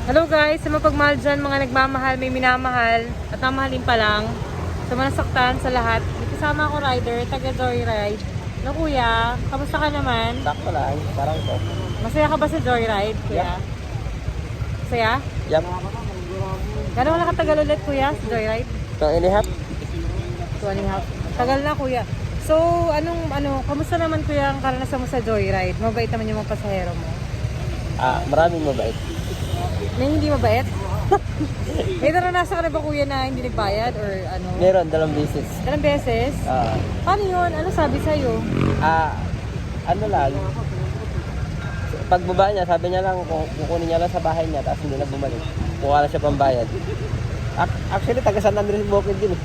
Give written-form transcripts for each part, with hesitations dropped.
Hello guys, sa mapagmahal dyan, mga nagmamahal, may minamahal at mamahalin pa lang. Sa mga nasaktan, sa lahat. May kasama ako rider, taga Joyride. No kuya, kamusta ka naman? Sakto lang, parang ito. Masaya ka ba sa Joyride, kuya? Masaya? Yup. Gano'n wala katagal ulit kuya sa Joyride? 2.5. 2.5. Tagal na kuya. So, kamusta naman kuya ang karanasan mo sa Joyride? Mabait naman yung mga pasahero mo? Maraming mabait. May hindi mabait? May naranasan ka na ba kuya na hindi nagbayad or ano? Meron, 2 beses. Ilang beses? Paano yun? Ano sabi sa'yo? Ano lang, pagbaba niya, sabi niya lang, kukunin niya lang sa bahay niya, tapos hindi na bumalik. Kuha na siya pambayad. Actually, taga San Andres Bukid din eh.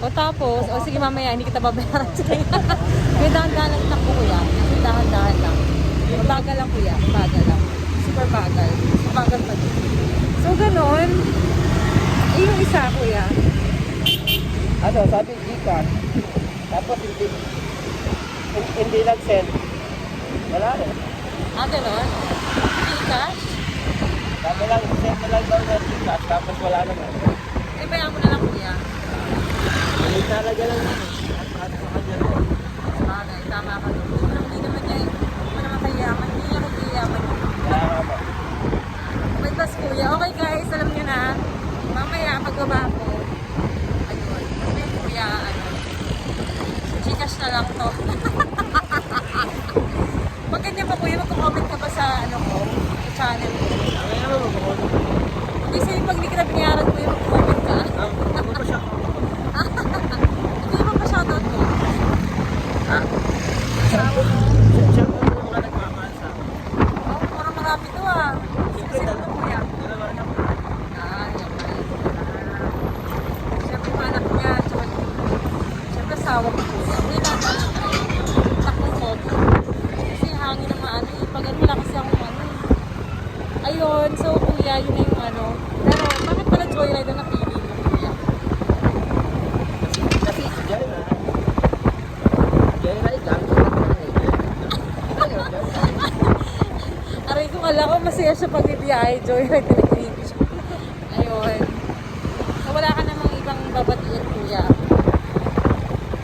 O tapos, sige mamaya, hindi kita babayaran sa'yo. May dahan-dahan lang takbo kuya. Kasi dahan-dahan lang. Mabagal lang kuya, mabagal lang. Super bagal. Mabagal pa din. So, ganon. Yung isa kuya. Sabi Gcash. Tapos hindi nag-send. Wala rin. Ganon. Gcash? Sabi lang, send na lang daw na Gcash, tapos wala naman. Bayaan mo na lang kuya. Hindi talaga lang yun. At sa kanya rin. Bagay, tama ka doon. Hindi naman niya, hindi naman kayaman. Hindi niya kayaman. Kaya nga ba? Wait, tas kuya. Okay guys, alam niyo na. Mamaya, pagbaba ko. Ayun. Kasi kuya, Gcash na lang to. Pag ganyan pa kuya, magko-comment ka ba sa ko? Sa channel ko? Kaya naman mag-comment. Hindi sa'yo pag hindi kita binayaran kuya, magko-comment ka. Ano pa siya? Hindi mo pa shoutout ko. Siya ang mga nagmamahal sa akin. Oh, parang marami to ah. Sino to kuya? Dalawa na po. Yan. Siyempre mga anak niya. Siyempre asawa ko kuya. Hindi lang takong pogi. Kasi hangin ng mga pag wala kasi akong Ayun, so kuya, yun na yung Pero bakit pala Joyride ang napili mo kuya? Kasi Joyride lang. Aray ko, kala ko masaya siya pag ibiyahe. Joyride na nag-review siya. Ayun. So wala ka namang ibang babatiin kuya.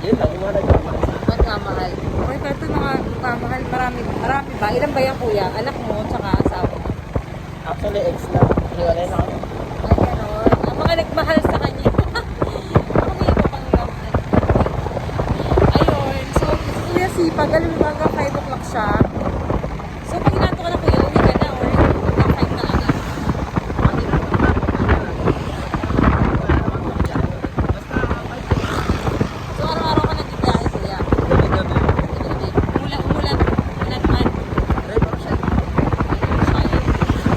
Yun lang, yung mga nagmamahal sa akin. Magmamahal. Okay, pero ito mga magmamahal, marami ba? Ilan ba yan kuya? Anak mo, tsaka asawa mo? Actually, ex na. Hiwalay na kami. Ay, gano'n. Ang mga nagmahal sa kanya. Ako may iba pang nagmahal. Ayun. So, kuya sipag, alam mo ba hanggang 5 o'clock siya? So, pag inato ka na kuya, uwi ka na or hanggang 5 na agad? So, araw-araw ka nagbibiyahe kuya? Gabi-gabi. Umulan man.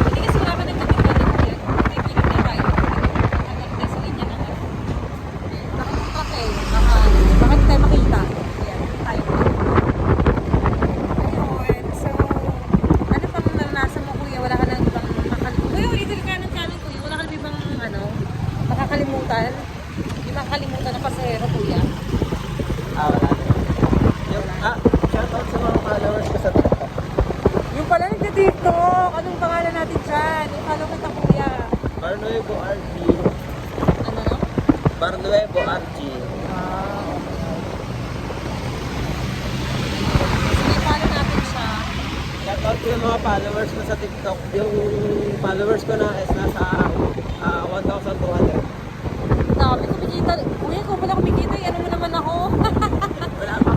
Hindi kasi wala ka nagbibiyahe kuya. May piling na tayo. Hanggang gasolina na nga. Nakapuntak eh. Baka hindi tayo makita. Ayan, tayo. Ayun. So, ano pang naranasan mo kuya? Wala ka nang ibang makakalimutan. Kuya, ulitin ka ng kanan kuya. Wala ka nang ibang makakalimutan. Hindi makakalimutan ng pasahero kuya. Wala na. Shoutout sa mga followers ko sa TikTok. Yung pala nagka-TikTok. Anong pangalan natin dyan? I-follow kita kuya. Barnuevo RG. Ano no? Barnuevo RG. Sige, follow natin siya. Shoutout ko yung mga followers ko sa TikTok. Yung followers ko na is nasa 1,200. Dami kumikita. Kuya, kung pala kumikita, ano mo naman ako? Wala pa.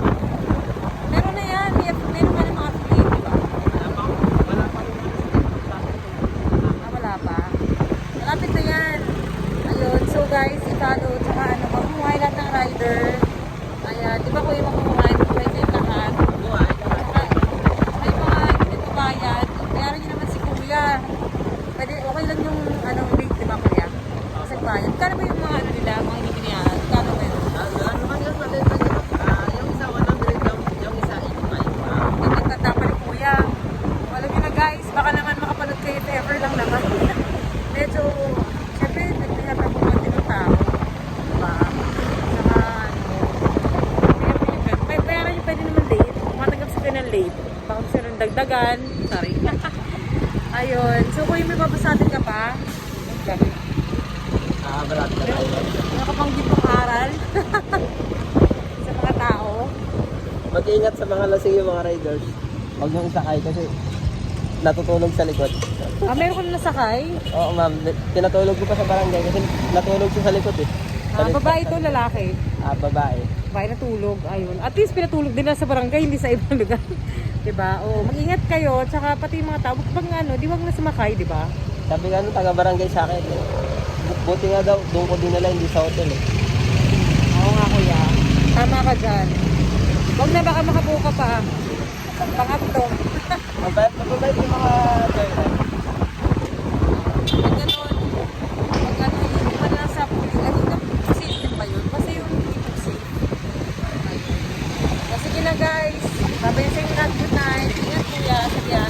Meron na yan. Meron ka ng mga affiliate, di ba? Wala pa. Wala pa. Malapit na yan. Ayun. So guys, i-follow. Tsaka mamumuhay lahat ng rider. Ayan. Di ba kuya mamumuhay? Mamumuhay kayo lahat. Tsaka may mga hindi nagbabayad. Bayaran nyo naman si kuya. Pwede, okay lang yung late, di ba kuya? Kasi bayad. Kano ba yung mga nila, mga hindi binayaran? Kano ba yun? Yung isa 100 lang, yung isa 85. Nagtanda pa ni kuya. Alam nyo na guys, baka naman makapanood kayo if ever lang naman. Medyo, syempre, nagtinatrabuhan din ng tao. Diba? Saka, may bayaran nyo pwede naman late. Matanggap sila ng late. Baka gusto nang dagdagan. Sorry. Ayun. So, kung may babasatin ka pa, Marami na tayo. nakapanggit ng aral sa mga tao. Mag-iingat sa mga lasing yung mga riders. Huwag niyong isakay kasi natutulog sa likod. Meron ka na nasakay? Oo ma'am, tinatulog ko pa sa barangay kasi natulog siya sa likod eh. Babae ito, lalaki. Babae. Babae natulog. Ayun. At least pinatulog din na sa barangay, hindi sa ibang lugar. Diba? O, mag-ingat kayo. Tsaka pati yung mga tao, bang ano, di wag na sumakay, diba? Sabi nga nung taga-barangay sa akin, buti nga daw, doon ko dinala, hindi sa hotel eh. Oo nga kuya. Tama ka dyan. Huwag na baka makabuka pa. Pangatlo. Mabait yung mga driver. Pag ganun, pag ano, hindi pa lang sa puli, ay hindi na safe din ba yun? Kasi yung hindi po safe. Ayun. O sige na guys. Sabi sa inyo lahat, good night. Ingat kuya sa biyahe.